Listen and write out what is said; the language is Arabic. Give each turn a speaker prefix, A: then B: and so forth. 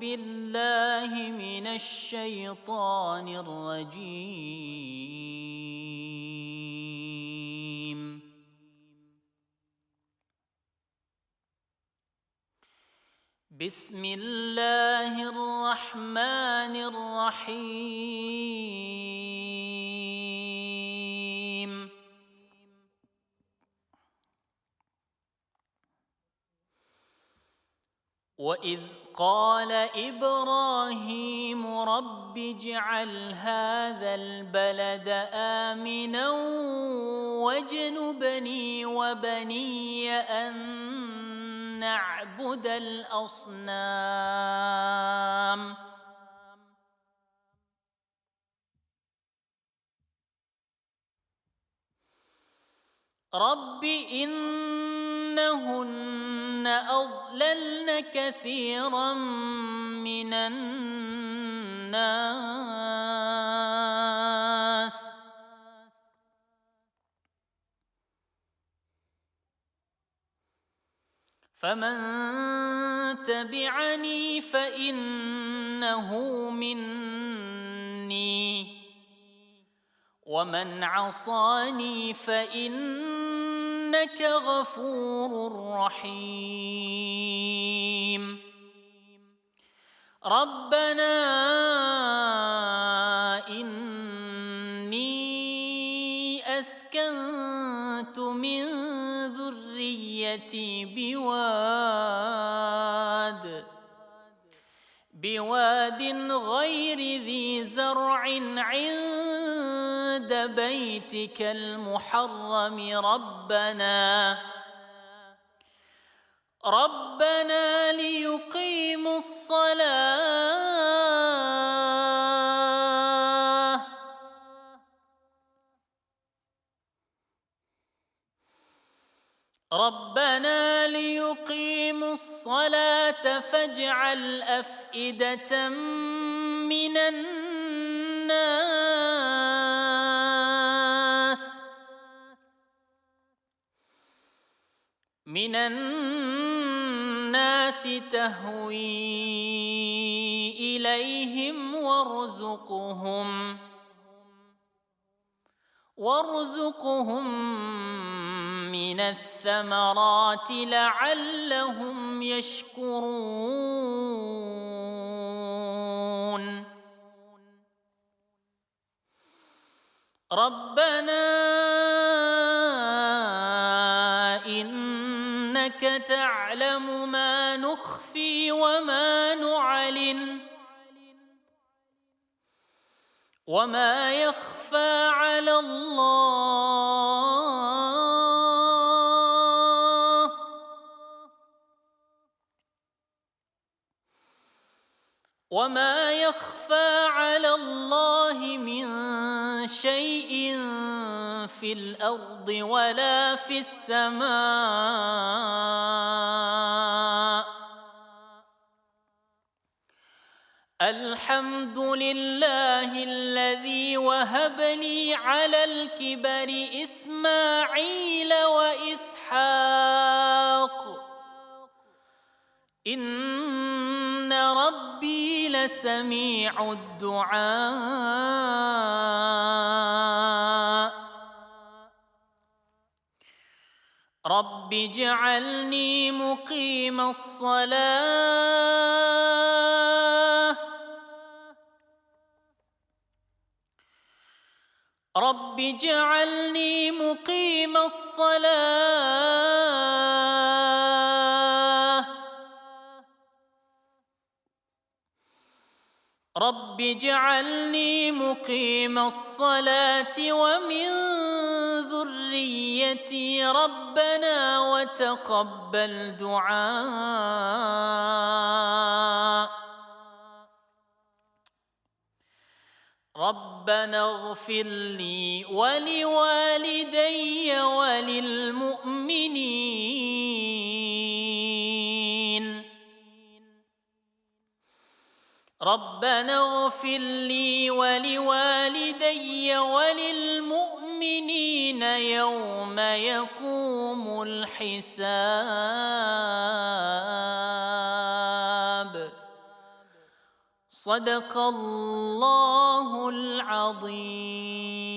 A: بالله من الشيطان الرجيم. بسم الله الرحمن الرحيم. وإذ قال إبراهيم رب اجعل هذا البلد آمنا واجنبني وبني أن نعبد الأصنام رب إنهن أضللن كثيرا من الناس فمن تبعني فإنه مني ومن عصاني فإنك غفور رحيم. ربنا إني أسكنت من ذريتي بواد غير ذي زرع عند بيتك المحرم ربنا ليقيموا الصلاة فاجعل أفئدة من الناس تهوي إليهم وارزقهم من الثمرات لعلهم يشكرون. ربنا إنك تعلم ما نخفي وما نعلن وما يخفى على الله من شيء في الأرض ولا في السماء. الحمد لله الذي وهب لي على الكبر إسماعيل وإسحاق إن ربي لسميع الدعاء. رب اجعلني مقيم الصلاة رب اجعلني مقيم الصلاة رب اجعلني مقيم الصلاة ومن ذريتي ربنا وتقبل دعاء. ربنا اغفر لي ولوالدي وللمؤمنين ربنا اغفر لي ولوالدي وللمؤمنين يوم يقوم الحساب. صدق الله العظيم.